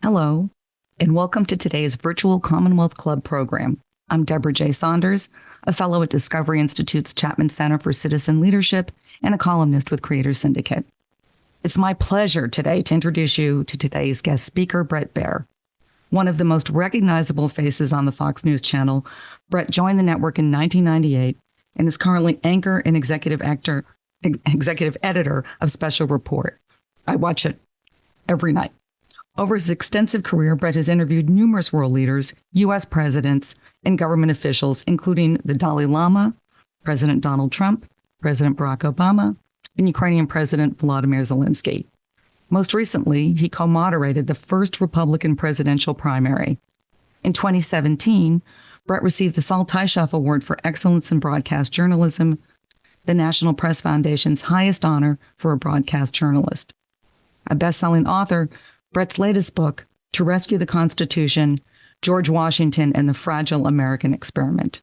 Hello, and welcome to today's virtual Commonwealth Club program. I'm Deborah J. Saunders, a fellow at Discovery Institute's Chapman Center for Citizen Leadership and a columnist with Creator Syndicate. It's my pleasure today to introduce you to today's guest speaker, Bret Baier. One of the most recognizable faces on the Fox News channel, Bret joined the network in 1998 and is currently anchor and executive editor of Special Report. I watch it every night. Over his extensive career, Bret has interviewed numerous world leaders, U.S. presidents, and government officials, including the Dalai Lama, President Donald Trump, President Barack Obama, and Ukrainian President Volodymyr Zelensky. Most recently, he co-moderated the first Republican presidential primary. In 2017, Bret received the Saul Teichhoff Award for Excellence in Broadcast Journalism, the National Press Foundation's highest honor for a broadcast journalist. A best-selling author, Bret's latest book, To Rescue the Constitution, George Washington and the Fragile American Experiment.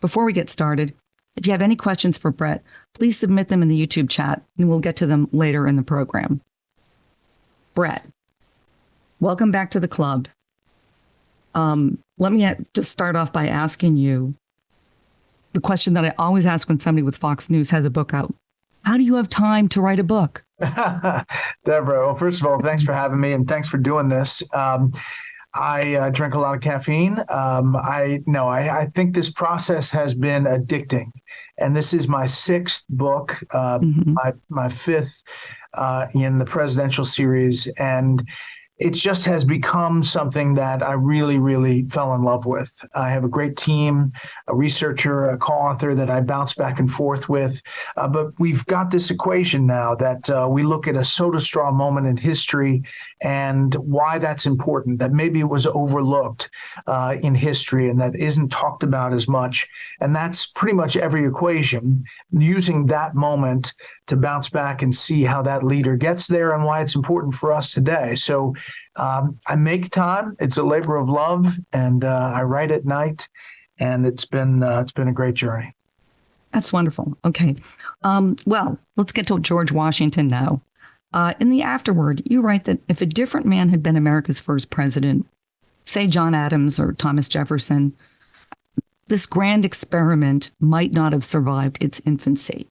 Before we get started, if you have any questions for Bret, please submit them in the YouTube chat and we'll get to them later in the program. Bret, welcome back to the club. Let me just start off by asking you the question that I always ask when somebody with Fox News has a book out. How do you have time to write a book? Deborah, well, first of all, thanks for having me and thanks for doing this. I drink a lot of caffeine. I think this process has been addicting. And this is my sixth book, my fifth in the presidential series. And it just has become something that I really, really fell in love with. I have a great team, a researcher, a co-author that I bounce back and forth with. But we've got this equation now that we look at a soda straw moment in history and why that's important, that maybe it was overlooked in history and that isn't talked about as much. And that's pretty much every equation, using that moment to bounce back and see how that leader gets there and why it's important for us today. So I make time. It's a labor of love, and I write at night, and it's been a great journey. That's wonderful. Okay. Well, let's get to George Washington now. In the afterword, you write that if a different man had been America's first president, say John Adams or Thomas Jefferson, this grand experiment might not have survived its infancy.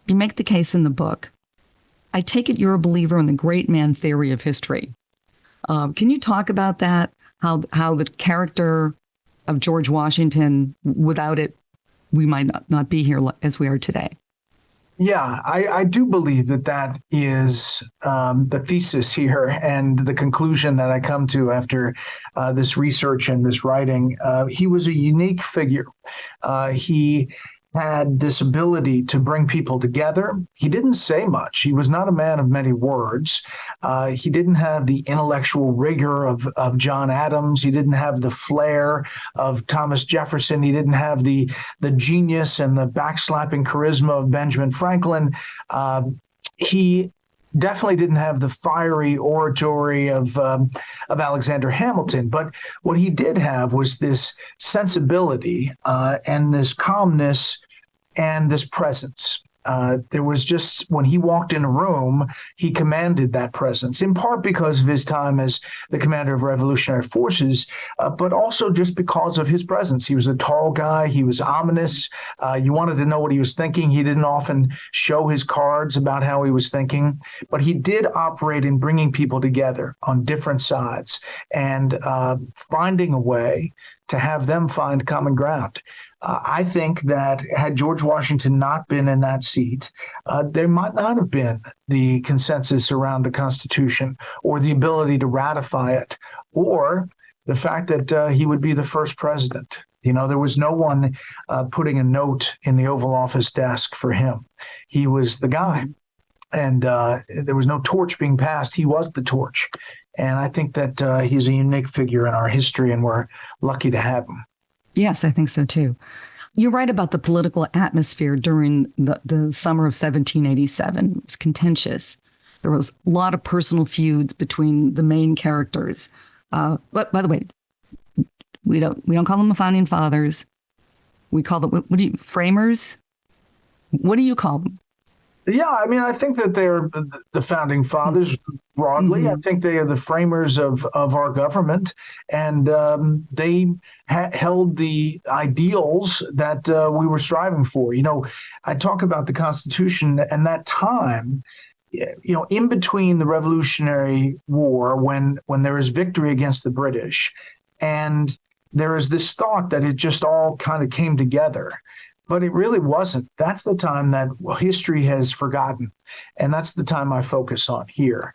You make the case in the book. I take it you're a believer in the great man theory of history. Can you talk about that? How the character of George Washington, without it, we might not be here as we are today. Yeah, I do believe that is the thesis here and the conclusion that I come to after this research and this writing. He was a unique figure. He had this ability to bring people together. He didn't say much. He was not a man of many words. He didn't have the intellectual rigor of John Adams. He didn't have the flair of Thomas Jefferson. He didn't have the genius and the backslapping charisma of Benjamin Franklin. He definitely didn't have the fiery oratory of Alexander Hamilton, but what he did have was this sensibility and this calmness and this presence. There was just, when he walked in a room, he commanded that presence, in part because of his time as the commander of Revolutionary Forces, but also just because of his presence. He was a tall guy. He was ominous. You wanted to know what he was thinking. He didn't often show his cards about how he was thinking, but he did operate in bringing people together on different sides and finding a way to have them find common ground. I think that had George Washington not been in that seat, there might not have been the consensus around the Constitution or the ability to ratify it, or the fact that he would be the first president. You know, there was no one putting a note in the Oval Office desk for him. He was the guy. And there was no torch being passed. He was the torch. And I think that he's a unique figure in our history, and we're lucky to have him. Yes, I think so, too. You write about the political atmosphere during the summer of 1787. It was contentious. There was a lot of personal feuds between the main characters. But by the way, we don't call them the founding fathers. We call them, framers? What do you call them? Yeah, I mean, I think that they're the founding fathers broadly. I Mhm. think they are the framers of our government, and they held the ideals that we were striving for. I talk about the Constitution and that time. In between the Revolutionary War, when there is victory against the British, and there is this thought that it just all kind of came together. But it really wasn't. That's the time that history has forgotten. And that's the time I focus on here.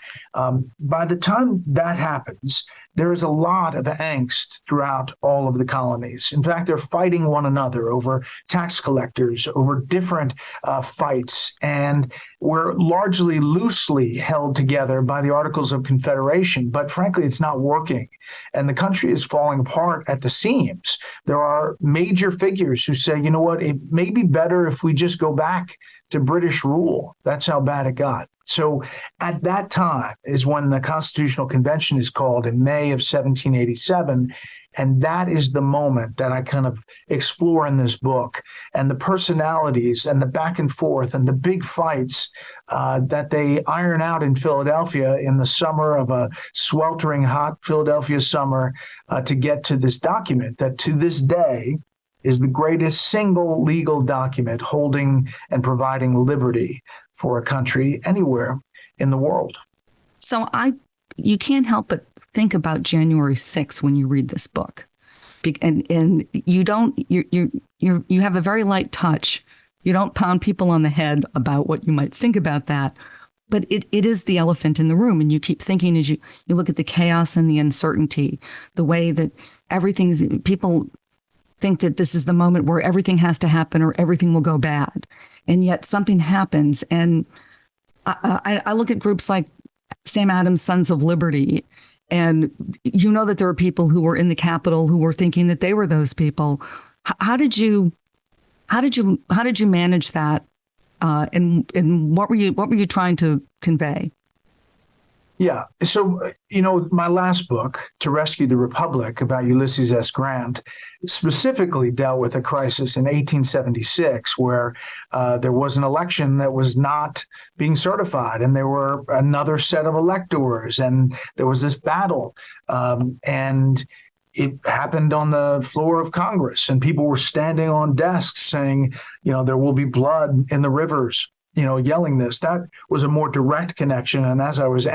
By the time that happens, there is a lot of angst throughout all of the colonies. In fact, they're fighting one another over tax collectors, over different fights. And we're largely loosely held together by the Articles of Confederation. But frankly, it's not working. And the country is falling apart at the seams. There are major figures who say, you know what, it may be better if we just go back to British rule. That's how bad it got. So at that time is when the Constitutional Convention is called in May of 1787. And that is the moment that I kind of explore in this book, and the personalities and the back and forth and the big fights that they iron out in Philadelphia in the summer of a sweltering hot Philadelphia summer to get to this document that to this day is the greatest single legal document holding and providing liberty for a country anywhere in the world. So you can't help but think about January 6th when you read this book, and you have a very light touch. You don't pound people on the head about what you might think about that, but it is the elephant in the room, and you keep thinking as you look at the chaos and the uncertainty, the way that people think that this is the moment where everything has to happen or everything will go bad. And yet something happens. And I look at groups like Sam Adams' Sons of Liberty, and you know that there are people who were in the Capitol who were thinking that they were those people. How did you manage that? And what were you trying to convey? Yeah. So, my last book, To Rescue the Republic, about Ulysses S. Grant, specifically dealt with a crisis in 1876 where there was an election that was not being certified, and there were another set of electors, and there was this battle. And it happened on the floor of Congress, and people were standing on desks saying, there will be blood in the rivers. Yelling this. That was a more direct connection. And as I was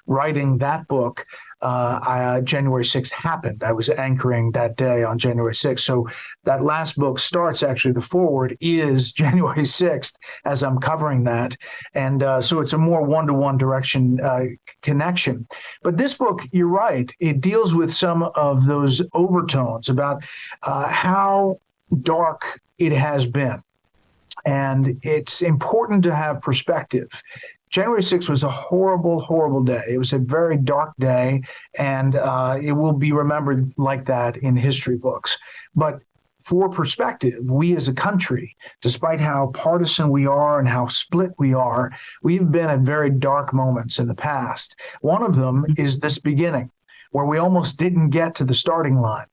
writing that book, January 6th happened. I was anchoring that day on January 6th. So that last book starts, actually, the foreword is January 6th as I'm covering that. And so it's a more one-to-one direction connection. But this book, you're right, it deals with some of those overtones about how dark it has been. And it's important to have perspective. January 6th was a horrible, horrible day. It was a very dark day, and it will be remembered like that in history books. But for perspective, we as a country, despite how partisan we are and how split we are, we've been at very dark moments in the past. One of them is this beginning, where we almost didn't get to the starting line.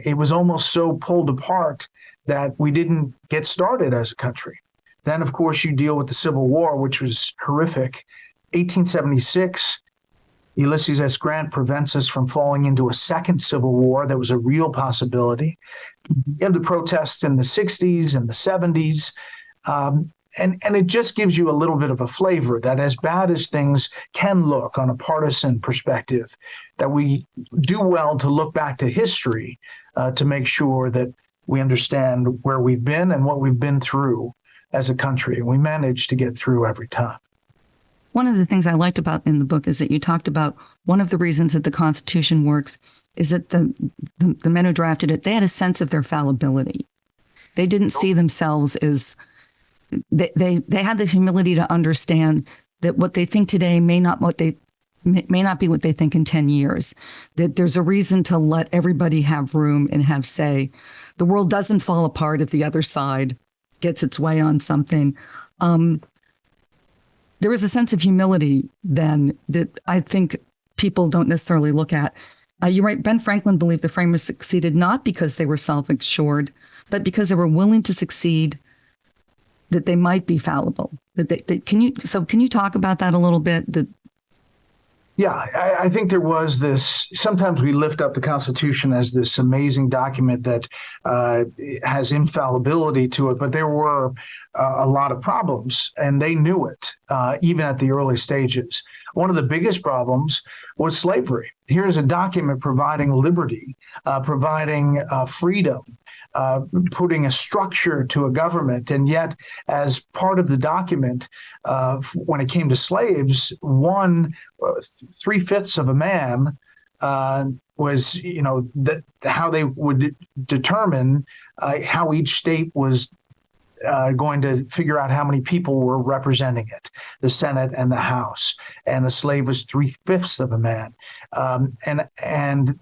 It was almost so pulled apart that we didn't get started as a country. Then, of course, you deal with the Civil War, which was horrific. 1876, Ulysses S. Grant prevents us from falling into a second Civil War that was a real possibility. You have the protests in the 60s and the 70s. And it just gives you a little bit of a flavor that as bad as things can look on a partisan perspective, that we do well to look back to history to make sure that we understand where we've been and what we've been through as a country. And we manage to get through every time. One of the things I liked about in the book is that you talked about one of the reasons that the Constitution works is that the men who drafted it, they had a sense of their fallibility. They didn't see themselves as they had the humility to understand that what they think today may not be what they think in 10 years, that there's a reason to let everybody have room and have say. The world doesn't fall apart if the other side gets its way on something. There is a sense of humility then that I think people don't necessarily look at. You're right, Ben Franklin believed the framers succeeded not because they were self-assured, but because they were willing to succeed that they might be fallible. Can you talk about that a little bit? Yeah, I think there was this. Sometimes we lift up the Constitution as this amazing document that has infallibility to it, but there were a lot of problems, and they knew it even at the early stages. One of the biggest problems was slavery. Here's a document providing liberty, providing freedom, putting a structure to a government. And yet, as part of the document, when it came to slaves, 3/5 of a man was, how they would determine how each state was going to figure out how many people were representing it, the Senate and the House. And a slave was 3/5 of a man. And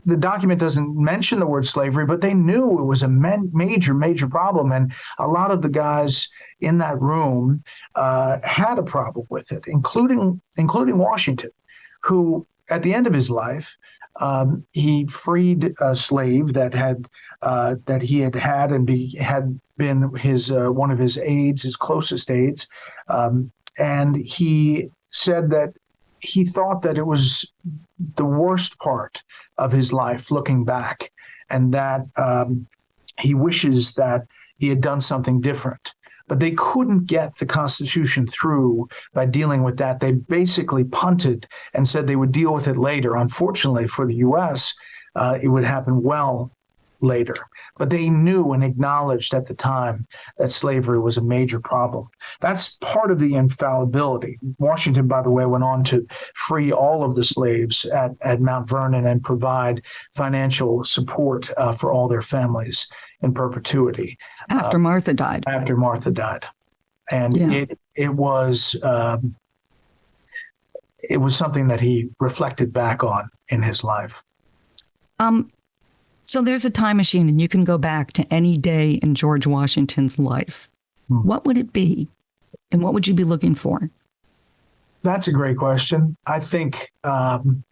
the document doesn't mention the word slavery, but they knew it was a major problem. And a lot of the guys in that room had a problem with it, including Washington, who at the end of his life, he freed a slave that he had and had been his one of his aides, his closest aides, and he said that he thought that it was the worst part of his life looking back, and that he wishes that he had done something different. But they couldn't get the Constitution through by dealing with that. They basically punted and said they would deal with it later. Unfortunately for the U.S., it would happen well later. But they knew and acknowledged at the time that slavery was a major problem. That's part of the infallibility. Washington, by the way, went on to free all of the slaves at Mount Vernon and provide financial support for all their families in perpetuity. After Martha died. After Martha died. And it was something that he reflected back on in his life. So there's a time machine and you can go back to any day in George Washington's life. What would it be? And what would you be looking for? That's a great question. I think, I'd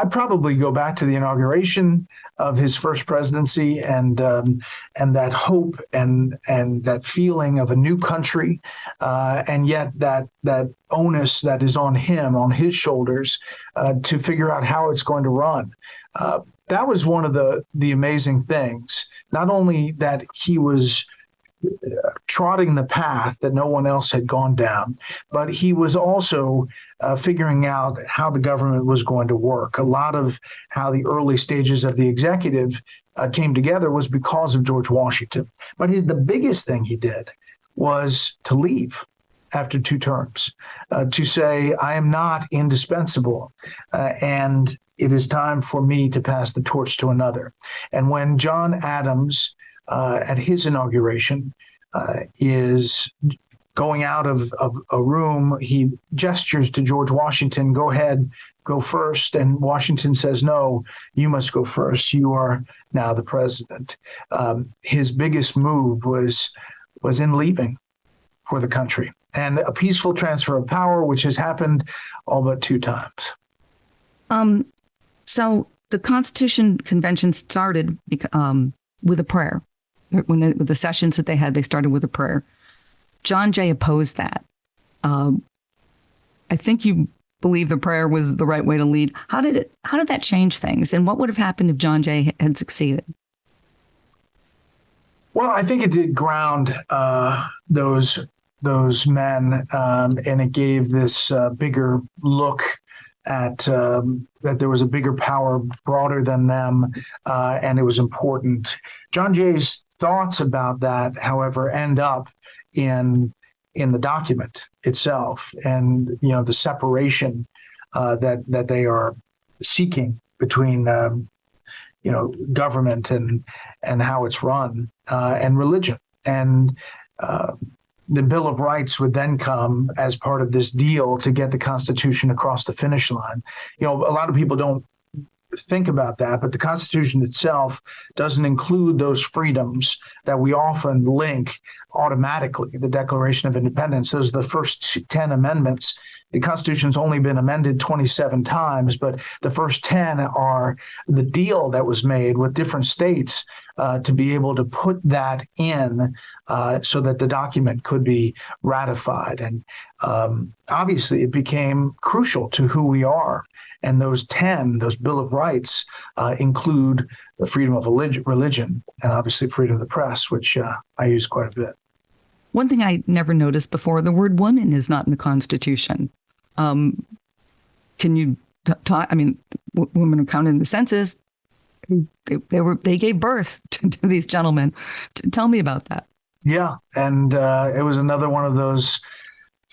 probably go back to the inauguration of his first presidency and that hope and that feeling of a new country, and yet that onus that is on him, on his shoulders, to figure out how it's going to run. That was one of the amazing things. Not only that he was trotting the path that no one else had gone down, but he was also figuring out how the government was going to work. A lot of how the early stages of the executive came together was because of George Washington. But the biggest thing he did was to leave after 2 terms, to say, I am not indispensable, and it is time for me to pass the torch to another. And when John Adams, at his inauguration, is going out of a room, he gestures to George Washington, go ahead, go first. And Washington says, no, you must go first. You are now the president. His biggest move was in leaving for the country, and a peaceful transfer of power, which has happened all but 2 times. So the Constitution Convention started with a prayer. When the sessions that they had, they started with a prayer. John Jay opposed that. I think you believe the prayer was the right way to lead. How did that change things? And what would have happened if John Jay had succeeded? Well, I think it did ground those men, and it gave this bigger look at that there was a bigger power broader than them, and it was important. John Jay's thoughts about that, however, end up in the document itself, and the separation that they are seeking between government and how it's run, and religion. And the Bill of Rights would then come as part of this deal to get the Constitution across the finish line. A lot of people don't think about that, but the Constitution itself doesn't include those freedoms that we often link automatically. The Declaration of Independence, those are the first 10 amendments the Constitution's only been amended 27 times, but the first 10 are the deal that was made with different states to be able to put that in so that the document could be ratified. And obviously, it became crucial to who we are. And those Bill of Rights, include the freedom of religion and obviously freedom of the press, which I use quite a bit. One thing I never noticed before, the word woman is not in the Constitution. Can you talk? I mean, women are counted in the census. They gave birth to these gentlemen. Tell me about that. Yeah, and it was another one of those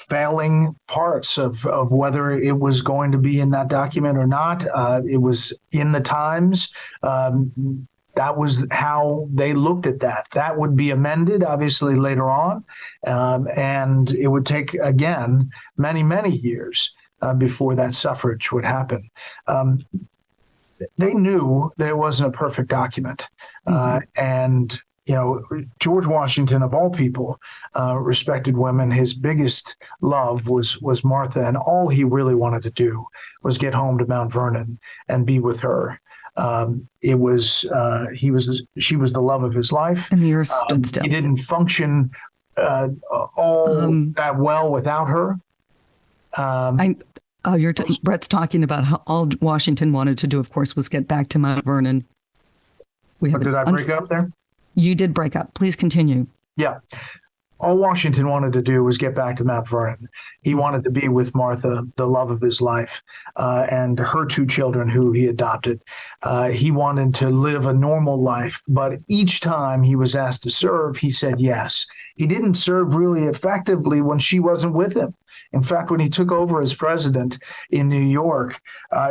failing parts of whether it was going to be in that document or not. It was in the Times. That was how they looked at that. That would be amended, obviously, later on. And it would take, again, many, many years before that suffrage would happen. They knew that it wasn't a perfect document. And George Washington, of all people, respected women. His biggest love was Martha, and all he really wanted to do was get home to Mount Vernon and be with her. She was the love of his life, and the earth stood still. He didn't function that well without her. Brett's talking about how all Washington wanted to do, of course, was get back to Mount Vernon. Did I break up there? You did break up. Please continue. Yeah. All Washington wanted to do was get back to Mount Vernon. He wanted to be with Martha, the love of his life, and her two children who he adopted. He wanted to live a normal life, but each time he was asked to serve, he said yes. He didn't serve really effectively when she wasn't with him. In fact, when he took over as president in New York,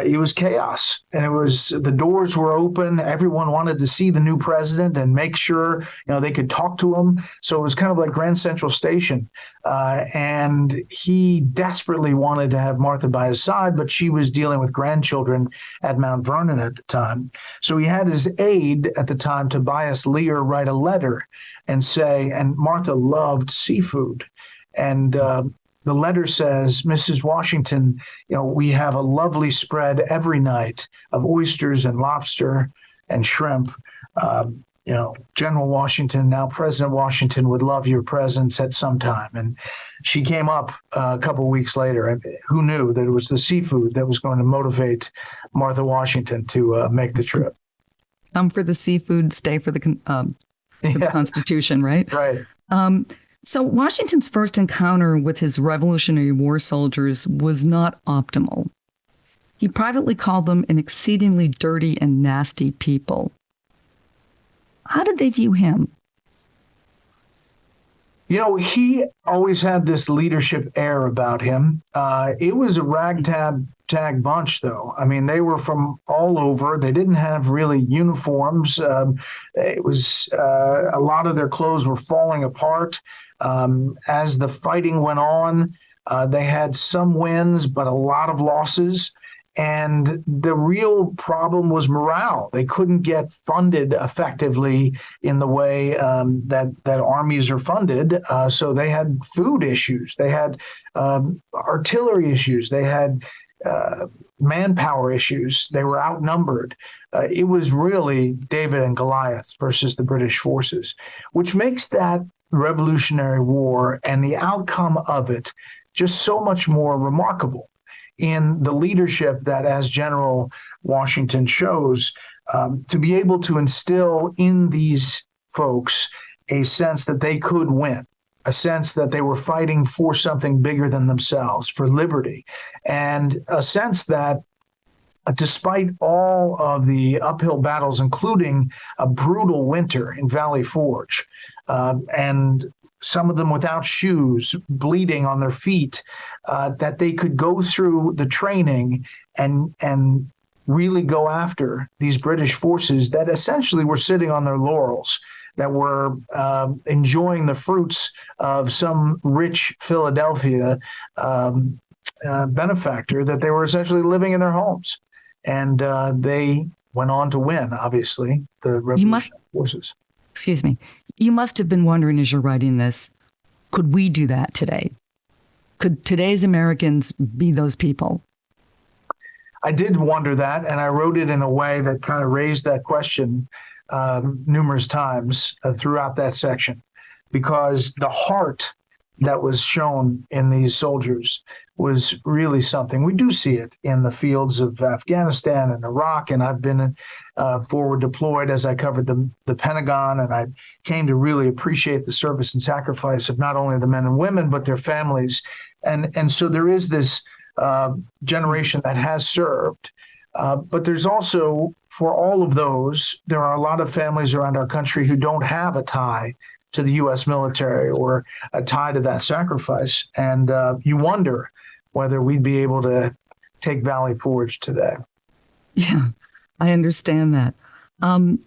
it was chaos, and the doors were open. Everyone wanted to see the new president and make sure they could talk to him. So it was kind of like Grand Central Station, and he desperately wanted to have Martha by his side, but she was dealing with grandchildren at Mount Vernon at the time. So he had his aide at the time, Tobias Lear, write a letter and say, and Martha loved seafood, and the letter says, Mrs. Washington, we have a lovely spread every night of oysters and lobster and shrimp. General Washington, now President Washington, would love your presence at some time. And she came up a couple of weeks later. And who knew that it was the seafood that was going to motivate Martha Washington to make the trip? Come for the seafood, stay for the Constitution, right? Right. So Washington's first encounter with his Revolutionary War soldiers was not optimal. He privately called them an exceedingly dirty and nasty people. How did they view him? He always had this leadership air about him. It was a ragtag bunch, though. I mean, they were from all over. They didn't have really uniforms. It was a lot of their clothes were falling apart. As the fighting went on, they had some wins, but a lot of losses. And the real problem was morale. They couldn't get funded effectively in the way that armies are funded. So they had food issues. They had artillery issues. They had manpower issues. They were outnumbered. It was really David and Goliath versus the British forces, which makes that Revolutionary War and the outcome of it just so much more remarkable in the leadership that, as General Washington shows, to be able to instill in these folks a sense that they could win, a sense that they were fighting for something bigger than themselves, for liberty, and a sense that despite all of the uphill battles, including a brutal winter in Valley Forge, and some of them without shoes, bleeding on their feet, that they could go through the training and really go after these British forces that essentially were sitting on their laurels, that were enjoying the fruits of some rich Philadelphia benefactor, that they were essentially living in their homes. And they went on to win, obviously, the Revolutionary forces. Excuse me. You must have been wondering as you're writing this, could we do that today? Could today's Americans be those people? I did wonder that, and I wrote it in a way that kind of raised that question numerous times throughout that section, because the heart that was shown in these soldiers was really something. We do see it in the fields of Afghanistan and Iraq, and I've been forward deployed as I covered the Pentagon, and I came to really appreciate the service and sacrifice of not only the men and women, but their families. And so there is this generation that has served, but there's also, for all of those, there are a lot of families around our country who don't have a tie to the U.S. military or a tie to that sacrifice. And you wonder whether we'd be able to take Valley Forge today. Yeah, I understand that. When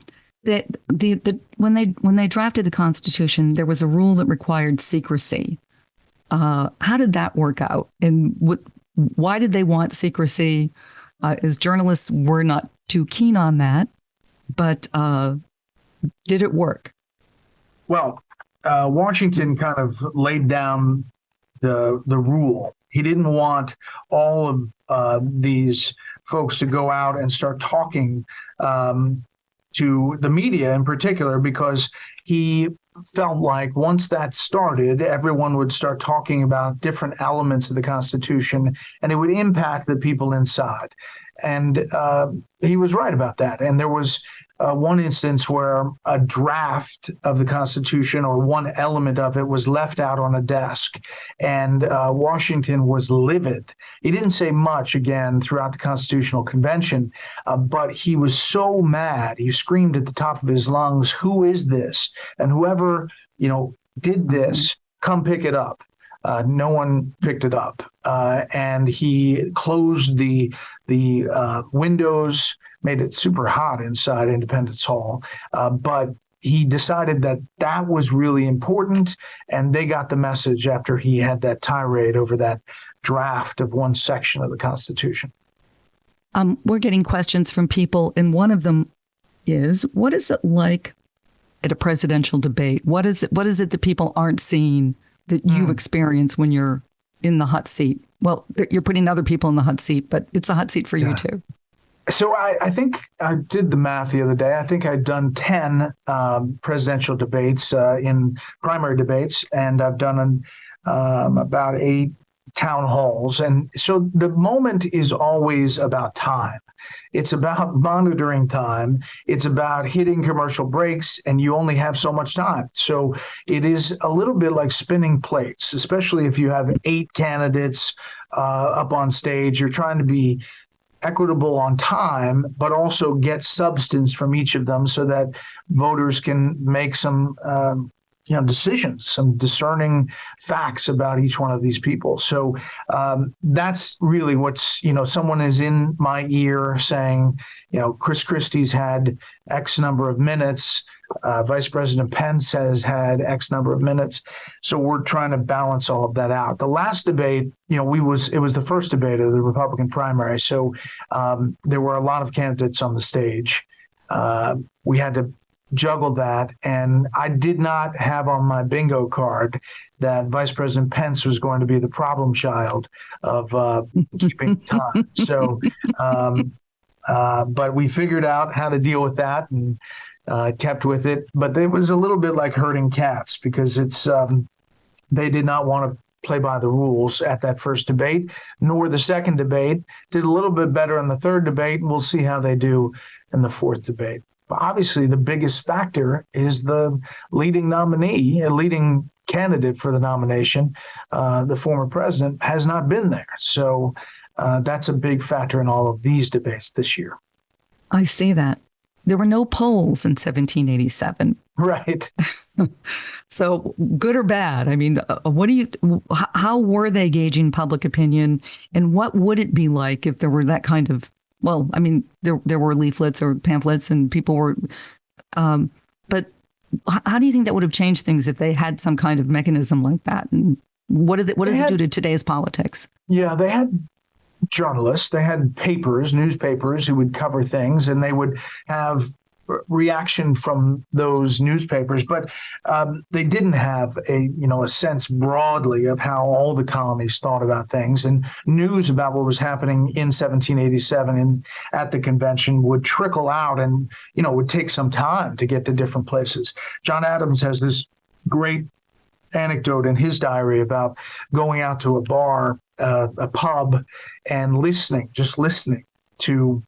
they drafted the Constitution, there was a rule that required secrecy. How did that work out? And why did they want secrecy? As journalists, we're not too keen on that, but did it work? Well, Washington kind of laid down the rule. He didn't want all of these folks to go out and start talking to the media in particular, because he felt like once that started, everyone would start talking about different elements of the Constitution, and it would impact the people inside. And he was right about that. And there was one instance where a draft of the Constitution, or one element of it, was left out on a desk, and Washington was livid. He didn't say much again throughout the Constitutional Convention, but he was so mad. He screamed at the top of his lungs, "Who is this? And whoever, did this, come pick it up." No one picked it up, and he closed the windows, made it super hot inside Independence Hall. But he decided that was really important, and they got the message after he had that tirade over that draft of one section of the Constitution. We're getting questions from people, and one of them is, what is it like at a presidential debate? What is it that people aren't seeing that you experience when you're in the hot seat? Well, you're putting other people in the hot seat, but it's a hot seat for you too. So I think I did the math the other day. I think I've done 10 presidential debates in primary debates, and I've done about 8 town halls. And so the moment is always about time. It's about monitoring time. It's about hitting commercial breaks, and you only have so much time. So it is a little bit like spinning plates, especially if you have 8 candidates up on stage. You're trying to be equitable on time, but also get substance from each of them so that voters can make some decisions, some discerning facts about each one of these people. So that's really what's, someone is in my ear saying, Chris Christie's had X number of minutes, Vice President Pence has had X number of minutes. So we're trying to balance all of that out. The last debate, it was the first debate of the Republican primary. So there were a lot of candidates on the stage. We had to juggle that, and I did not have on my bingo card that Vice President Pence was going to be the problem child of keeping time. So, but we figured out how to deal with that and kept with it. But it was a little bit like herding cats, because it's they did not want to play by the rules at that first debate, nor the second debate. Did a little bit better in the third debate, and we'll see how they do in the fourth debate. But obviously, the biggest factor is the leading nominee, a leading candidate for the nomination, the former president, has not been there. So that's a big factor in all of these debates this year. I see that. There were no polls in 1787. Right. So good or bad? I mean, how were they gauging public opinion, and what would it be like if there were that kind of, well, I mean, there were leaflets or pamphlets and people were, but how do you think that would have changed things if they had some kind of mechanism like that? And what does it do to today's politics? Yeah, they had journalists, they had newspapers who would cover things, and they would have reaction from those newspapers, but they didn't have a sense broadly of how all the colonies thought about things, and news about what was happening in 1787 and at the convention would trickle out, and would take some time to get to different places. John Adams has this great anecdote in his diary about going out to a bar, a pub, and just listening to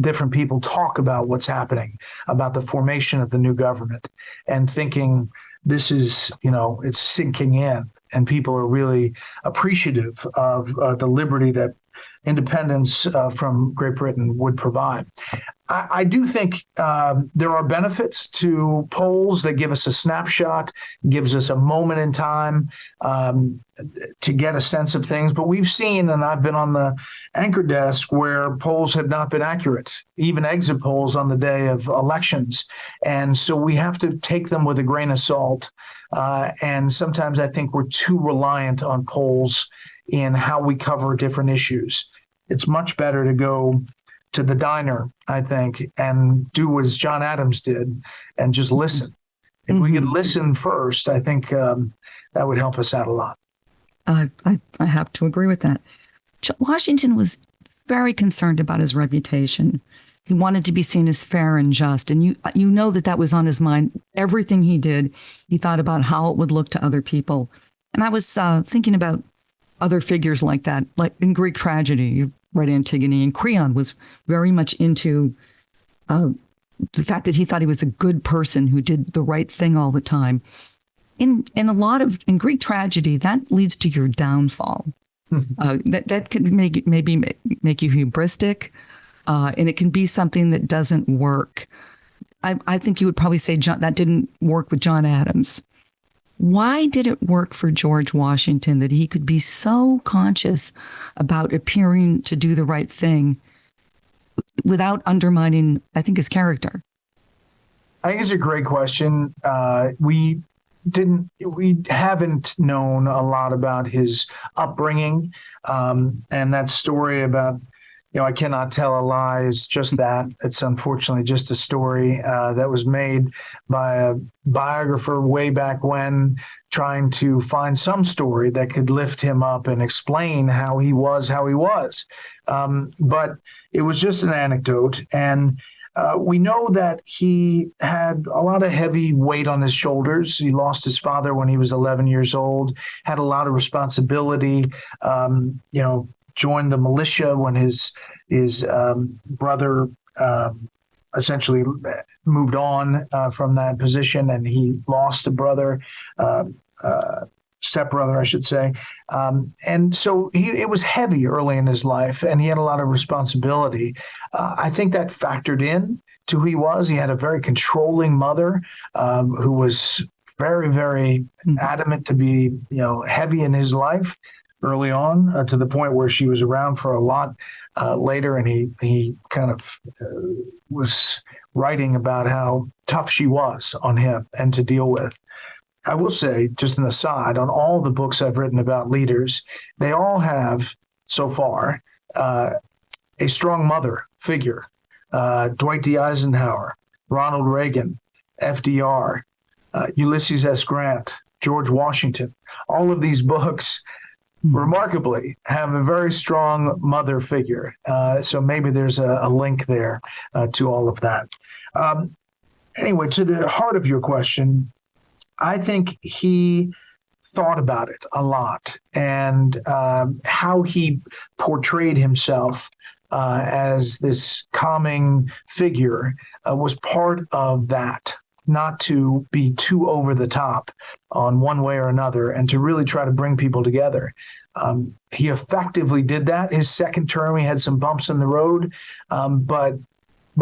different people talk about what's happening, about the formation of the new government, and thinking this is, it's sinking in, and people are really appreciative of the liberty that independence from Great Britain would provide. I do think there are benefits to polls that give us a snapshot, gives us a moment in time to get a sense of things. But we've seen, and I've been on the anchor desk where polls have not been accurate, even exit polls on the day of elections. And so we have to take them with a grain of salt. And sometimes I think we're too reliant on polls in how we cover different issues. It's much better to go to the diner, I think, and do as John Adams did and just listen. If we could listen first, I think that would help us out a lot. I have to agree with that. Washington was very concerned about his reputation. He wanted to be seen as fair and just. And you know that was on his mind. Everything he did, he thought about how it would look to other people. And I was thinking about other figures like that, like in Greek tragedy. You've read Antigone, and Creon was very much into the fact that he thought he was a good person who did the right thing all the time. In Greek tragedy, that leads to your downfall. That could maybe make you hubristic, and it can be something that doesn't work. I think you would probably say that didn't work with John Adams. Why did it work for George Washington that he could be so conscious about appearing to do the right thing without undermining, I think, his character? I think it's a great question. We haven't known a lot about his upbringing, and that story about I cannot tell a lie is just that. It's unfortunately just a story that was made by a biographer way back when, trying to find some story that could lift him up and explain how he was. But it was just an anecdote. And we know that he had a lot of heavy weight on his shoulders. He lost his father when he was 11 years old, had a lot of responsibility, joined the militia when his brother essentially moved on from that position, and he lost a brother, stepbrother, I should say. And so it was heavy early in his life, and he had a lot of responsibility. I think that factored in to who he was. He had a very controlling mother who was very, very adamant to be, heavy in his life early on, to the point where she was around for a lot later, and he kind of was writing about how tough she was on him and to deal with. I will say, just an aside, on all the books I've written about leaders, they all have, so far, a strong mother figure. Dwight D. Eisenhower, Ronald Reagan, FDR, Ulysses S. Grant, George Washington. All of these books remarkably have a very strong mother figure. So maybe there's a link there to all of that. Anyway, to the heart of your question, I think he thought about it a lot, and how he portrayed himself as this calming figure was part of that. Not to be too over the top on one way or another, and to really try to bring people together. He effectively did that. His second term, he had some bumps in the road, but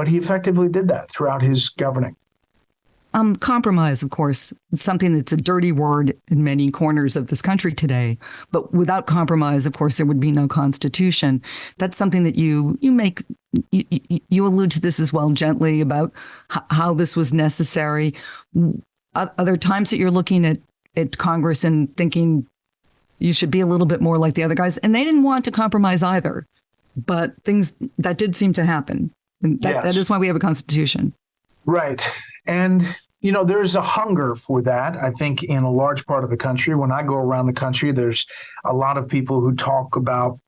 he effectively did that throughout his governing. Compromise, of course, it's something that's a dirty word in many corners of this country today. But without compromise, of course, there would be no constitution. That's something that you allude to this as well, gently, about how this was necessary. Other times that you're looking at Congress and thinking you should be a little bit more like the other guys, and they didn't want to compromise either. But things that did seem to happen, and that is why we have a constitution. Right. And, there's a hunger for that, I think, in a large part of the country. When I go around the country, there's a lot of people who talk about,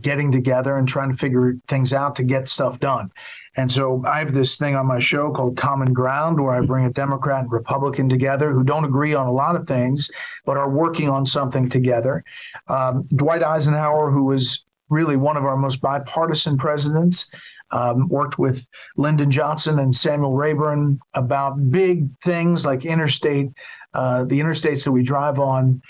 getting together and trying to figure things out to get stuff done. And so I have this thing on my show called Common Ground, where I bring a Democrat and Republican together who don't agree on a lot of things, but are working on something together. Dwight Eisenhower, who was really one of our most bipartisan presidents, worked with Lyndon Johnson and Samuel Rayburn about big things like the interstates that we drive on,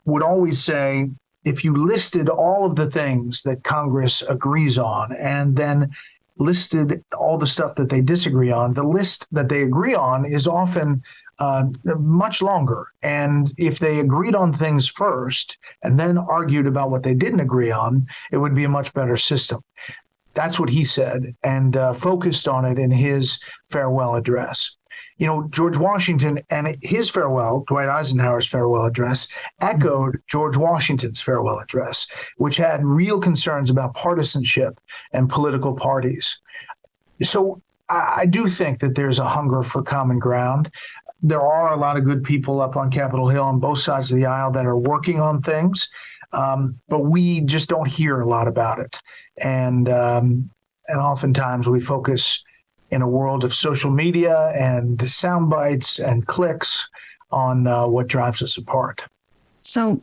would always say, if you listed all of the things that Congress agrees on and then listed all the stuff that they disagree on, the list that they agree on is often much longer. And if they agreed on things first and then argued about what they didn't agree on, it would be a much better system. That's what he said, and focused on it in his farewell address. George Washington and his farewell, Dwight Eisenhower's farewell address, echoed George Washington's farewell address, which had real concerns about partisanship and political parties. So I do think that there's a hunger for common ground. There are a lot of good people up on Capitol Hill on both sides of the aisle that are working on things, but we just don't hear a lot about it. And oftentimes we focus in a world of social media and sound bites and clicks on what drives us apart. So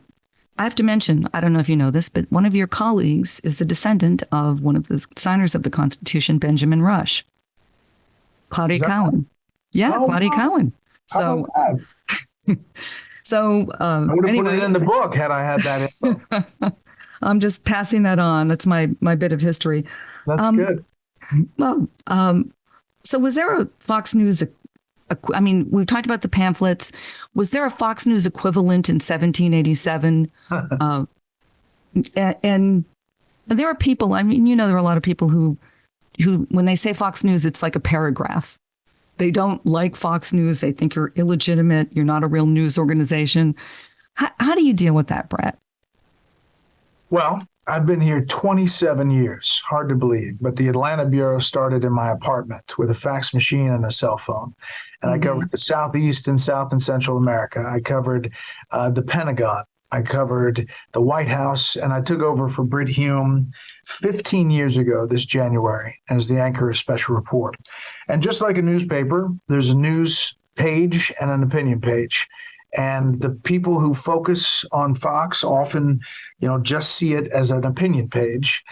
I have to mention, I don't know if you know this, but one of your colleagues is a descendant of one of the signers of the Constitution, Benjamin Rush, Claudia Cowan. Yeah, Claudia Cowan. So, I would have put it in the book had I had that info. I'm just passing that on. That's my bit of history. That's good. Well, so was there a Fox News? We've talked about the pamphlets. Was there a Fox News equivalent in 1787? And there are people, there are a lot of people who, when they say Fox News, it's like a paragraph. They don't like Fox News. They think you're illegitimate. You're not a real news organization. How do you deal with that, Brett? Well, I've been here 27 years, hard to believe, but the Atlanta Bureau started in my apartment with a fax machine and a cell phone. And I covered the Southeast and South and Central America. I covered the Pentagon. I covered the White House, and I took over for Brit Hume 15 years ago this January as the anchor of Special Report. And just like a newspaper, there's a news page and an opinion page. And the people who focus on Fox often, just see it as an opinion page.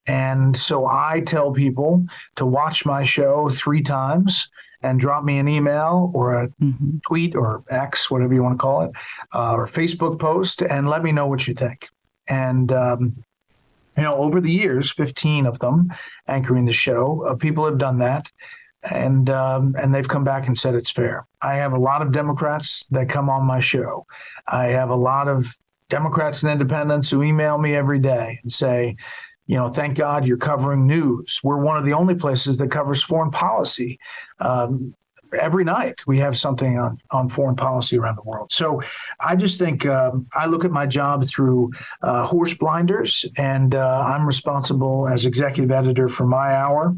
And so I tell people to watch my show 3 times and drop me an email or a tweet or X, whatever you want to call it, or Facebook post, and let me know what you think. And, over the years, 15 of them anchoring the show, people have done that. And they've come back and said it's fair. I have a lot of Democrats that come on my show. I have a lot of Democrats and independents who email me every day and say, thank God you're covering news. We're one of the only places that covers foreign policy. Every night we have something on foreign policy around the world. So I just think I look at my job through horse blinders, and I'm responsible as executive editor for my hour.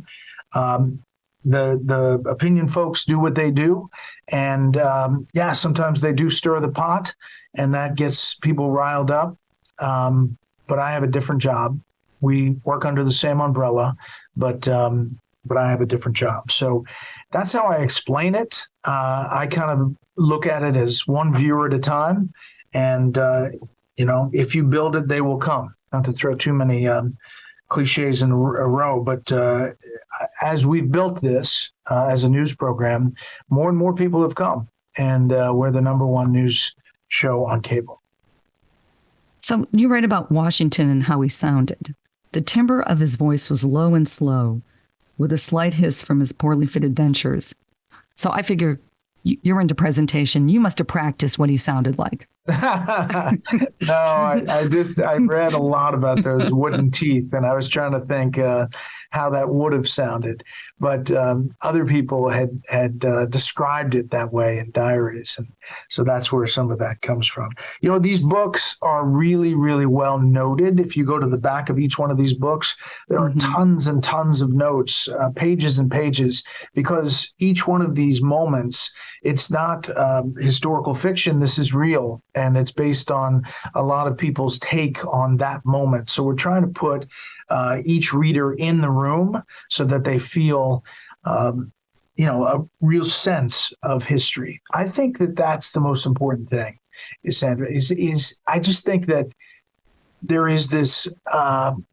The opinion folks do what they do. And sometimes they do stir the pot, and that gets people riled up. But I have a different job. We work under the same umbrella, but I have a different job. So that's how I explain it. I kind of look at it as one viewer at a time. And, if you build it, they will come. Not to throw too many cliches in a row, but as we've built this as a news program, more and more people have come, and we're the #1 news show on cable. So you write about Washington and how he sounded. The timbre of his voice was low and slow, with a slight hiss from his poorly fitted dentures. So I figure you're into presentation. You must have practiced what he sounded like. No, I read a lot about those wooden teeth, and I was trying to think how that would have sounded. But other people had described it that way in diaries, and so that's where some of that comes from. You know, these books are really, really well noted. If you go to the back of each one of these books, there are tons and tons of notes, pages and pages, because each one of these moments, it's not historical fiction. This is real, and it's based on a lot of people's take on that moment. So we're trying to put each reader in the room so that they feel, a real sense of history. I think that that's the most important thing, Sandra. Is I just think that there is this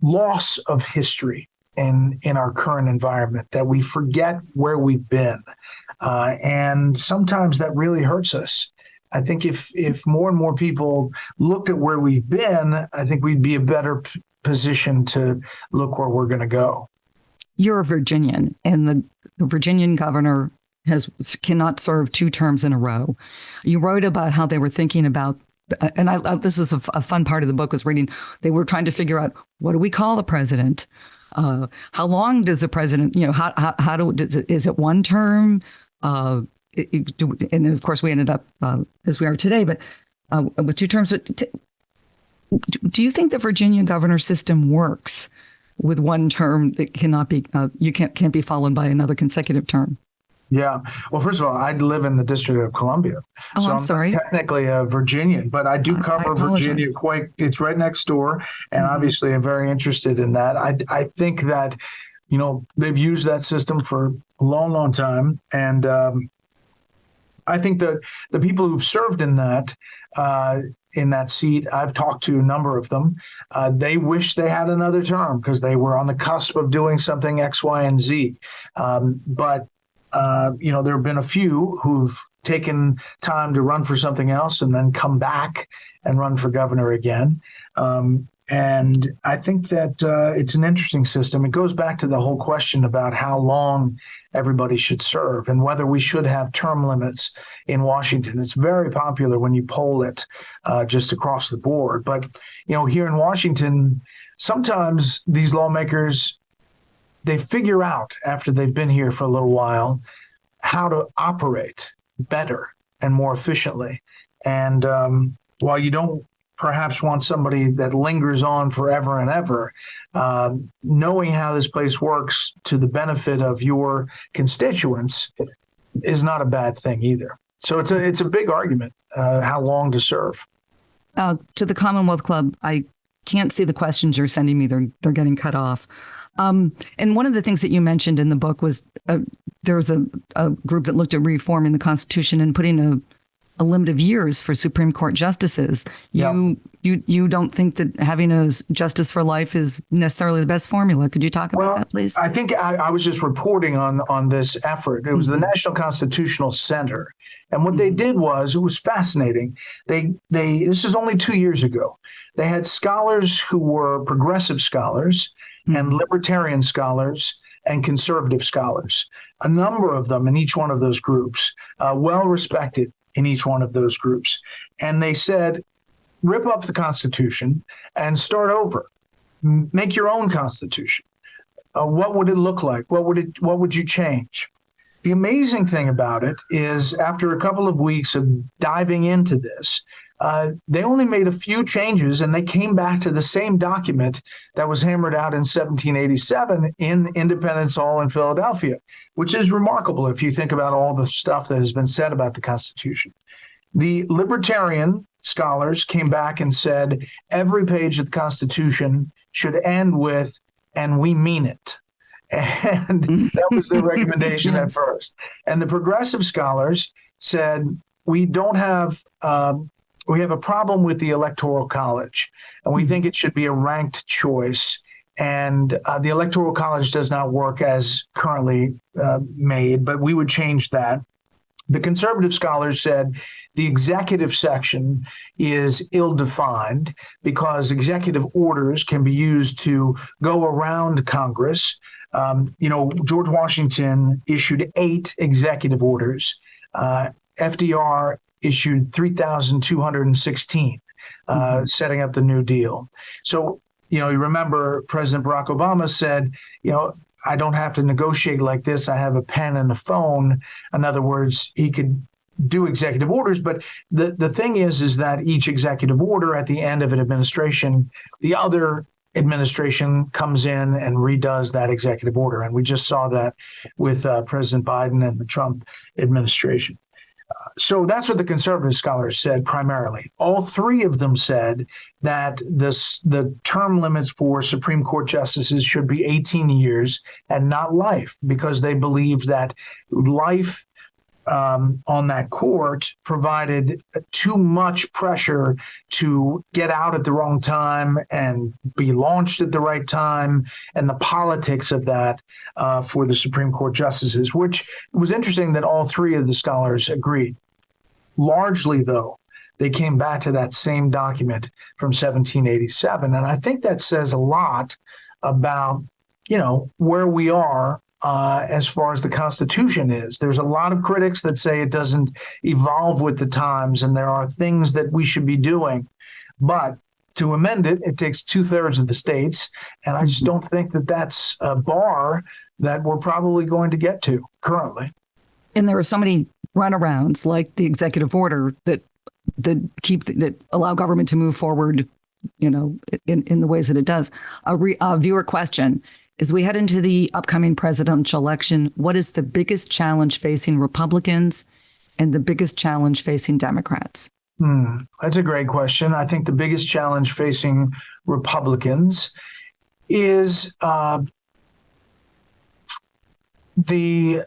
loss of history in our current environment, that we forget where we've been, and sometimes that really hurts us. I think if more and more people looked at where we've been, I think we'd be a better position to look where we're going to go. You're a Virginian, and the Virginian governor cannot serve 2 terms in a row. You wrote about how they were thinking about, and this is a fun part of the book, was reading. They were trying to figure out, what do we call the president? How long does the president? Is it 1 term? And of course, we ended up as we are today, but with 2 terms. Do you think the Virginia governor system works with 1 term that cannot be can't be followed by another consecutive term? Yeah. Well, first of all, I live in the District of Columbia. Oh, so I'm sorry. Technically a Virginian, but I do cover Virginia it's right next door. And obviously I'm very interested in that. I think that, they've used that system for a long, long time. And I think that the people who've served in that seat, I've talked to a number of them. They wish they had another term because they were on the cusp of doing something X, Y, and Z. But there have been a few who've taken time to run for something else and then come back and run for governor again. And I think that it's an interesting system. It goes back to the whole question about how long everybody should serve and whether we should have term limits in Washington. It's very popular when you poll it just across the board. But, here in Washington, sometimes these lawmakers, they figure out after they've been here for a little while how to operate better and more efficiently. And while you don't perhaps want somebody that lingers on forever and ever, knowing how this place works to the benefit of your constituents is not a bad thing either. So it's a big argument, how long to serve. To the Commonwealth Club, I can't see the questions you're sending me. They're getting cut off. And one of the things that you mentioned in the book was there was a group that looked at reforming the Constitution and putting a limit of years for Supreme Court justices. You don't think that having a justice for life is necessarily the best formula. Could you talk about that, please? I think I was just reporting on this effort. It was the National Constitutional Center. And what they did was, it was fascinating. This is only 2 years ago. They had scholars who were progressive scholars and libertarian scholars and conservative scholars, a number of them in each one of those groups, well respected in each one of those groups. And they said, rip up the Constitution and start over. Make your own Constitution. What would it look like? What would you change? The amazing thing about it is, after a couple of weeks of diving into this, they only made a few changes, and they came back to the same document that was hammered out in 1787 in Independence Hall in Philadelphia, which is remarkable if you think about all the stuff that has been said about the Constitution. The libertarian scholars came back and said every page of the Constitution should end with, "and we mean it." And that was their recommendation at first. And the progressive scholars said, we have a problem with the Electoral College, and we think it should be a ranked choice. And the Electoral College does not work as currently made, but we would change that. The conservative scholars said the executive section is ill-defined because executive orders can be used to go around Congress. George Washington issued 8 executive orders. FDR issued 3,216, setting up the New Deal. So, you remember President Barack Obama said, I don't have to negotiate like this. I have a pen and a phone. In other words, he could do executive orders. But the thing is that each executive order at the end of an administration, the other administration comes in and redoes that executive order. And we just saw that with President Biden and the Trump administration. So that's what the conservative scholars said primarily. All three of them said that the term limits for Supreme Court justices should be 18 years and not life, because they believed that life on that court provided too much pressure to get out at the wrong time and be launched at the right time, and the politics of that for the Supreme Court justices, which was interesting that all three of the scholars agreed. Largely, though, they came back to that same document from 1787. And I think that says a lot about, where we are as far as the Constitution is. There's a lot of critics that say it doesn't evolve with the times, and there are things that we should be doing. But to amend it, it takes 2/3 of the states. And I just don't think that that's a bar that we're probably going to get to currently. And there are so many runarounds, like the executive order that allow government to move forward, in the ways that it does. A viewer question: as we head into the upcoming presidential election, what is the biggest challenge facing Republicans and the biggest challenge facing Democrats? That's a great question. I think the biggest challenge facing Republicans is the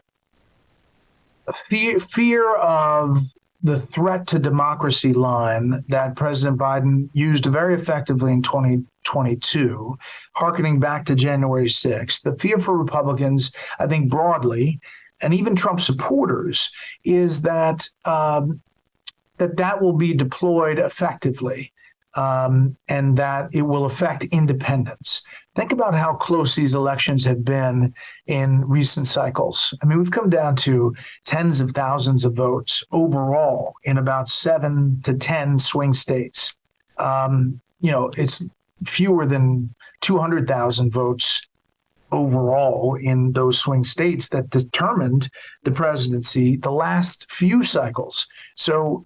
fear of the threat to democracy line that President Biden used very effectively in 2022, hearkening back to January 6th. The fear for Republicans, I think broadly, and even Trump supporters, is that that will be deployed effectively, and that it will affect independence. Think about how close these elections have been in recent cycles. I mean, we've come down to tens of thousands of votes overall in about 7 to 10 swing states. It's fewer than 200,000 votes overall in those swing states that determined the presidency the last few cycles. So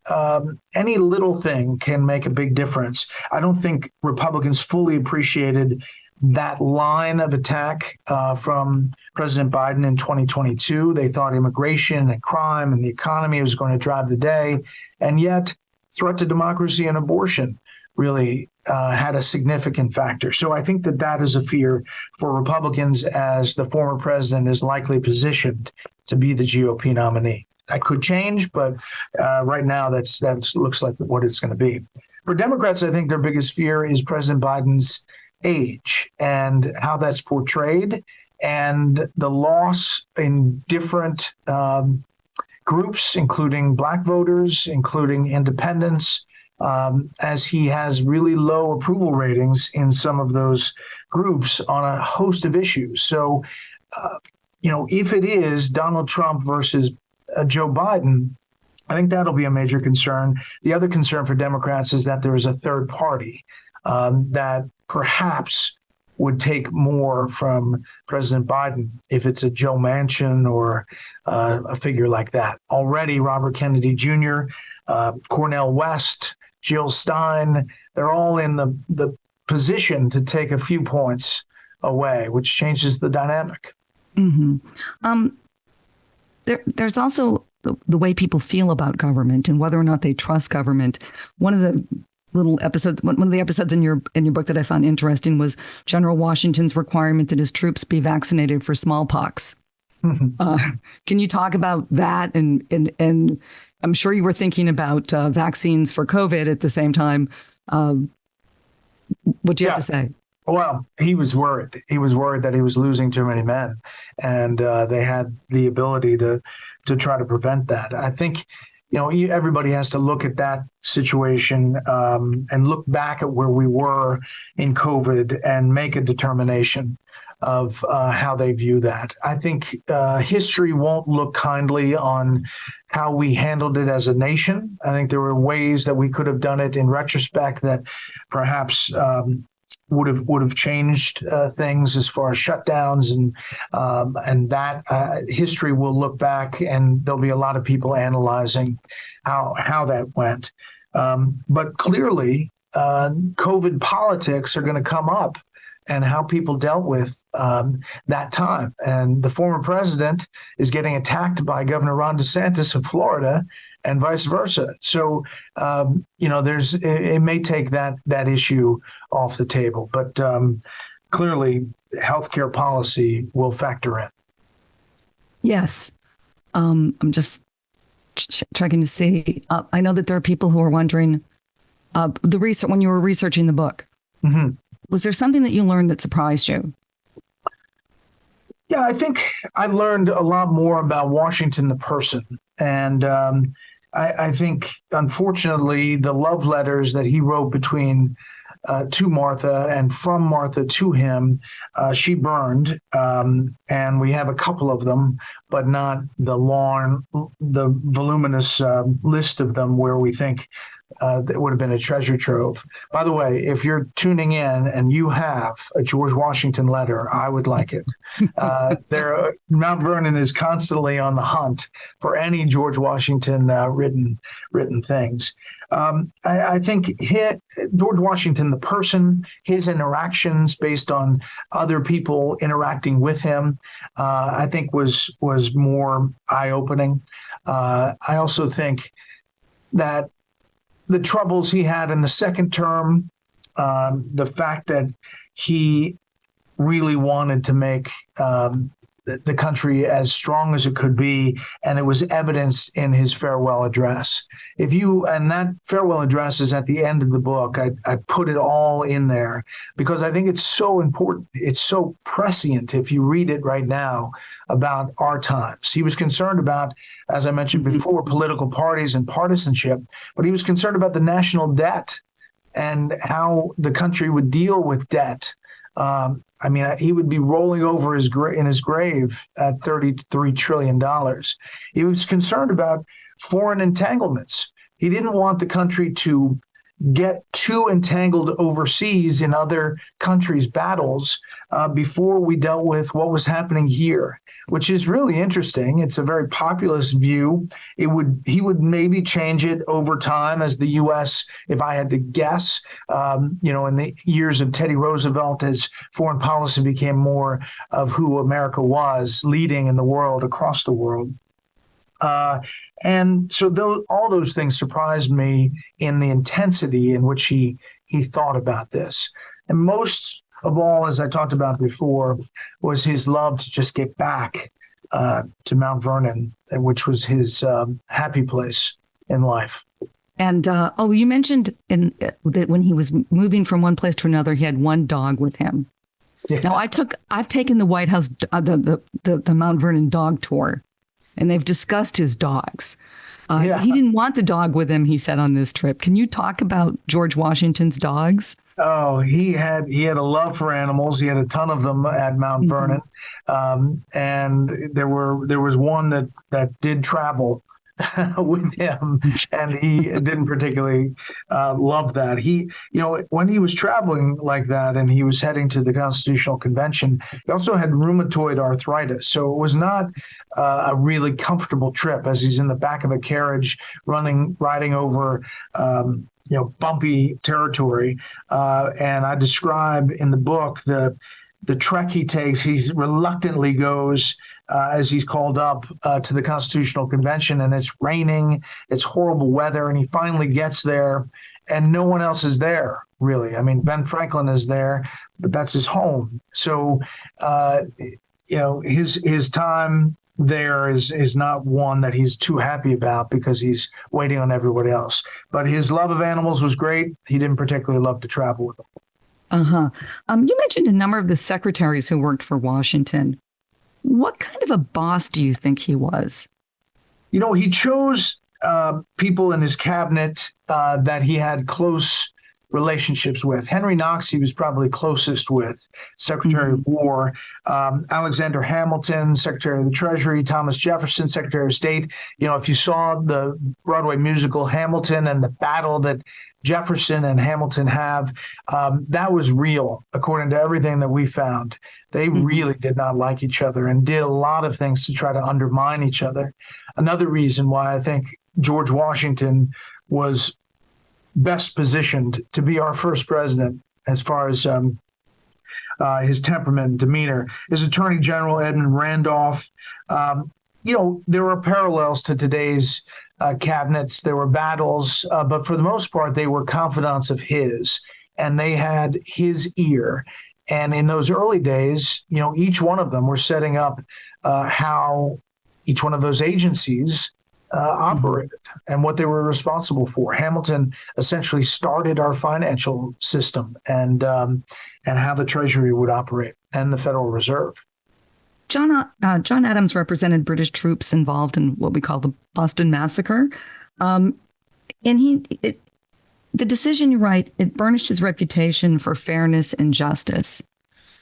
any little thing can make a big difference. I don't think Republicans fully appreciated that line of attack from President Biden in 2022. They thought immigration and crime and the economy was going to drive the day. And yet, threat to democracy and abortion really had a significant factor. So I think that is a fear for Republicans, as the former president is likely positioned to be the GOP nominee. That could change, but right now that looks like what it's going to be. For Democrats, I think their biggest fear is President Biden's age and how that's portrayed, and the loss in different groups, including Black voters, including independents, as he has really low approval ratings in some of those groups on a host of issues. So, if it is Donald Trump versus Joe Biden, I think that'll be a major concern. The other concern for Democrats is that there is a third party that perhaps would take more from President Biden if it's a Joe Manchin or a figure like that. Already, Robert Kennedy Jr., Cornel West, Jill Stein, they're all in the position to take a few points away, which changes the dynamic. Mm-hmm. There's also the way people feel about government and whether or not they trust government. One of the episodes in your book that I found interesting was General Washington's requirement that his troops be vaccinated for smallpox. Mm-hmm. Can you talk about that? And I'm sure you were thinking about vaccines for COVID at the same time. What do you have to say? Well, he was worried. He was worried that he was losing too many men, and they had the ability to try to prevent that. I think, everybody has to look at that situation and look back at where we were in COVID and make a determination. of how they view that. I think history won't look kindly on how we handled it as a nation. I think there were ways that we could have done it in retrospect that perhaps would have changed things as far as shutdowns and that history will look back, and there'll be a lot of people analyzing how that went. But clearly, COVID politics are going to come up, and how people dealt with that time. And the former president is getting attacked by Governor Ron DeSantis of Florida, and vice versa. So, it may take that issue off the table, but clearly, healthcare policy will factor in. Yes. I'm just checking to see. I know that there are people who are wondering the research when you were researching the book. Mm-hmm. Was there something that you learned that surprised you? Yeah, I think I learned a lot more about Washington the person. And I think, unfortunately, the love letters that he wrote between to Martha and from Martha to him, she burned. And we have a couple of them, but not the voluminous list of them where we think that would have been a treasure trove. By the way, if you're tuning in and you have a George Washington letter, I would like it. Mount Vernon is constantly on the hunt for any George Washington written things. I think George Washington, the person, his interactions based on other people interacting with him, I think was more eye-opening. I also think that the troubles he had in the second term, the fact that he really wanted to make the country as strong as it could be, and it was evidenced in his farewell address. And that farewell address is at the end of the book. I put it all in there because I think it's so important. It's so prescient if you read it right now about our times. He was concerned about, as I mentioned before, political parties and partisanship, but he was concerned about the national debt and how the country would deal with debt. He would be rolling over in his grave at $33 trillion. He was concerned about foreign entanglements. He didn't want the country to get too entangled overseas in other countries' battles before we dealt with what was happening here, which is really interesting. It's a very populist view. He would maybe change it over time as the U.S., if I had to guess, in the years of Teddy Roosevelt, as foreign policy became more of who America was, leading in the world, across the world. And so all those things surprised me in the intensity in which he thought about this. And most of all, as I talked about before, was his love to just get back to Mount Vernon, which was his happy place in life. And you mentioned that when he was moving from one place to another, he had one dog with him. Yeah. Now, I've taken the White House, the Mount Vernon dog tour, and they've discussed his dogs. He didn't want the dog with him, he said on this trip. Can you talk about George Washington's dogs? Oh, he had a love for animals. He had a ton of them at Mount Vernon, and there was one that did travel with him, and he didn't particularly love that. When he was traveling like that and he was heading to the Constitutional Convention, he also had rheumatoid arthritis. So it was not a really comfortable trip as he's in the back of a carriage riding over bumpy territory. And I describe in the book the trek he takes. He reluctantly goes as he's called up to the Constitutional Convention, and it's raining, it's horrible weather, and he finally gets there, and no one else is there, really. I mean, Ben Franklin is there, but that's his home. So, his time there is not one that he's too happy about because he's waiting on everybody else. But his love of animals was great. He didn't particularly love to travel with them. You mentioned a number of the secretaries who worked for Washington. What kind of a boss do you think he was? He chose people in his cabinet that he had close relationships with. Henry Knox, he was probably closest with, Secretary of War. Alexander Hamilton, Secretary of the Treasury. Thomas Jefferson, Secretary of State. You know, if you saw the Broadway musical Hamilton and the battle that Jefferson and Hamilton have, that was real, according to everything that we found. They really did not like each other and did a lot of things to try to undermine each other. Another reason why I think George Washington was best positioned to be our first president as far as his temperament and demeanor. His Attorney General, Edmund Randolph, you know, there were parallels to today's cabinets. There were battles, but for the most part, they were confidants of his, and they had his ear. And in those early days, you know, each one of them were setting up how each one of those agencies operated and what they were responsible for. Hamilton essentially started our financial system and how the Treasury would operate and the Federal Reserve. John Adams represented British troops involved in what we call the Boston Massacre. And the decision, you write, it burnished his reputation for fairness and justice.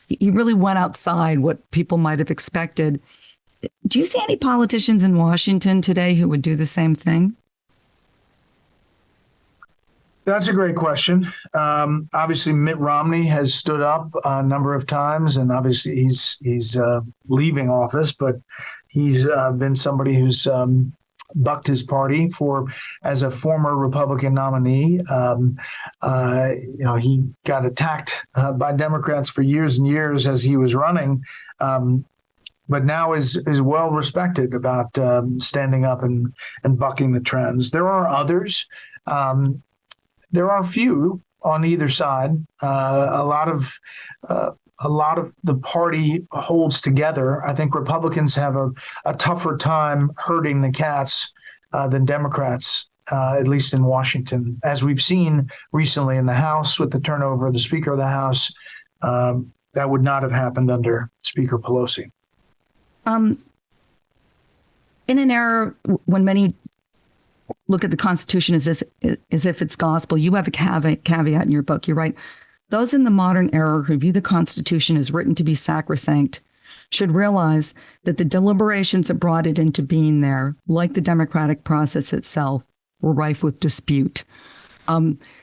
He really went outside what people might have expected. Do you see any politicians in Washington today who would do the same thing? That's a great question. Obviously, Mitt Romney has stood up a number of times, and obviously he's leaving office, but he's been somebody who's bucked his party as a former Republican nominee. You know, he got attacked by Democrats for years and years as he was running, but now is well respected about standing up and bucking the trends. There are others. There are a few on either side. A lot of the party holds together. I think Republicans have a tougher time herding the cats than Democrats, at least in Washington, as we've seen recently in the House with the turnover of the Speaker of the House. That would not have happened under Speaker Pelosi. In an era when many look at the Constitution as if it's gospel, you have a caveat in your book. You write, those in the modern era who view the Constitution as written to be sacrosanct should realize that the deliberations that brought it into being there, like the democratic process itself, were rife with dispute.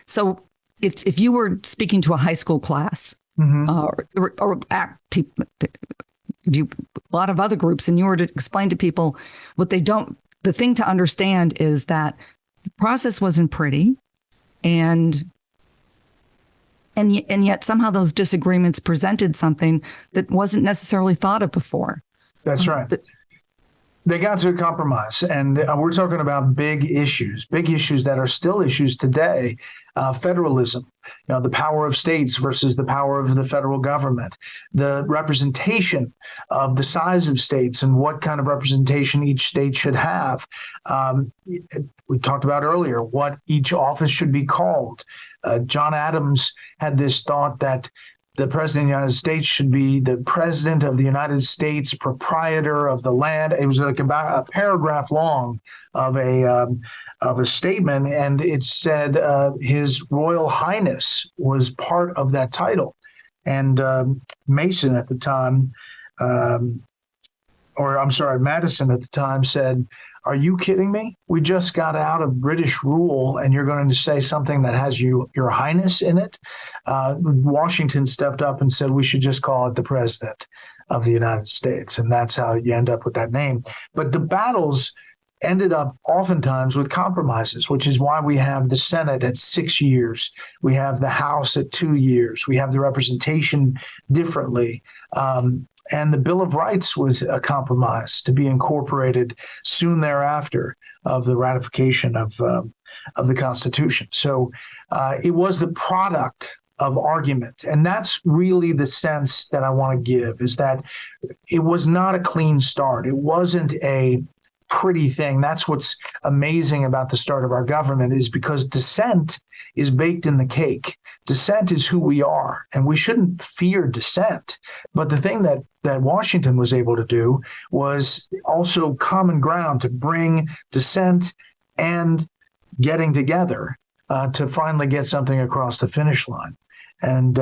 So if you were speaking to a high school class, a lot of other groups, and you were to explain to people what they don't, the thing to understand is that the process wasn't pretty, and yet somehow those disagreements presented something that wasn't necessarily thought of before. That's right. They got to a compromise, and we're talking about big issues that are still issues today. Federalism, you know, the power of states versus the power of the federal government, the representation of the size of states and what kind of representation each state should have. We talked about earlier what each office should be called. John Adams had this thought that the president of the United States should be the president of the United States, proprietor of the land. It was like about a paragraph long of a statement, and it said His Royal Highness was part of that title. And Madison at the time said, "Are you kidding me? We just got out of British rule, and you're going to say something that has Your Highness in it?" Washington stepped up and said we should just call it the President of the United States, and that's how you end up with that name. But the battles ended up oftentimes with compromises, which is why we have the Senate at 6 years. We have the House at 2 years. We have the representation differently. And the Bill of Rights was a compromise to be incorporated soon thereafter of the ratification of the Constitution. So it was the product of argument. And that's really the sense that I want to give, is that it was not a clean start. It wasn't a pretty thing. That's what's amazing about the start of our government, is because dissent is baked in the cake. Dissent is who we are, and we shouldn't fear dissent. But the thing that Washington was able to do was also common ground to bring dissent and getting together to finally get something across the finish line. And,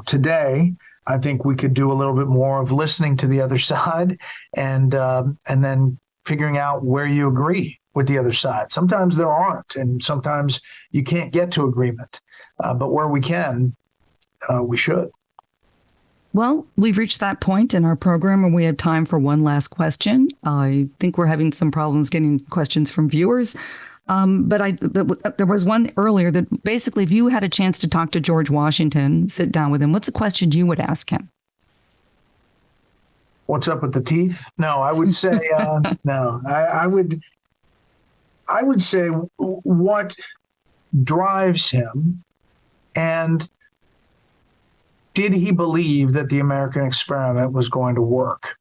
today, I think we could do a little bit more of listening to the other side and then figuring out where you agree with the other side. Sometimes there aren't, and sometimes you can't get to agreement. But where we can, we should. Well, we've reached that point in our program where we have time for one last question. I think we're having some problems getting questions from viewers. But there was one earlier that basically, if you had a chance to talk to George Washington, sit down with him, what's a question you would ask him? What's up with the teeth? No, I would say no. I would say what drives him, and did he believe that the American experiment was going to work?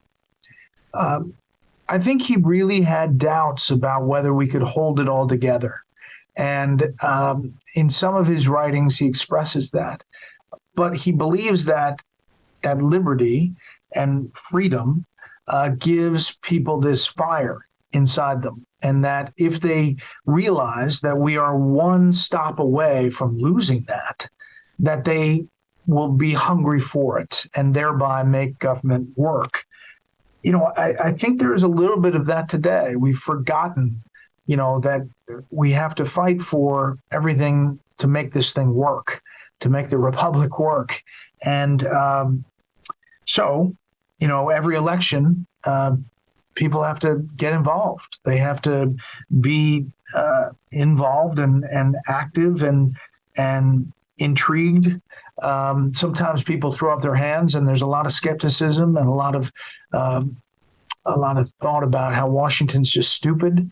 I think he really had doubts about whether we could hold it all together. And in some of his writings, he expresses that. But he believes that liberty and freedom gives people this fire inside them. And that if they realize that we are one stop away from losing that they will be hungry for it and thereby make government work. I think there is a little bit of that today. We've forgotten, that we have to fight for everything to make this thing work, to make the republic work. And so, every election, people have to get involved. They have to be involved and active and intrigued. Sometimes people throw up their hands, and there's a lot of skepticism and a lot of thought about how Washington's just stupid.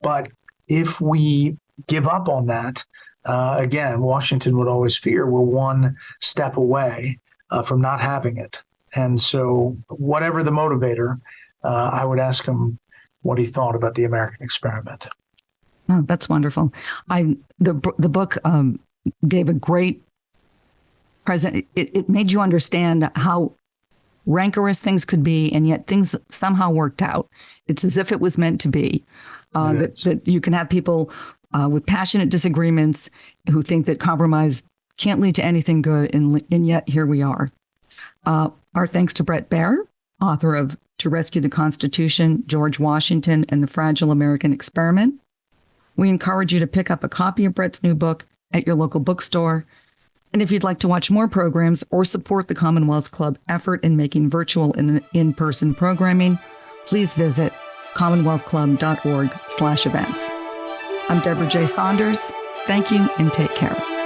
But if we give up on that, again, Washington would always fear we're one step away from not having it. And so, whatever the motivator, I would ask him what he thought about the American experiment. Oh, that's wonderful. The book gave a great present. It made you understand how rancorous things could be, and yet things somehow worked out. It's as if it was meant to be. That you can have people with passionate disagreements who think that compromise can't lead to anything good, and yet here we are. Our thanks to Bret Baier, author of To Rescue the Constitution, George Washington, and the Fragile American Experiment. We encourage you to pick up a copy of Bret's new book at your local bookstore. And if you'd like to watch more programs or support the Commonwealth Club effort in making virtual and in-person programming, please visit commonwealthclub.org/events. I'm Deborah J. Saunders. Thank you and take care.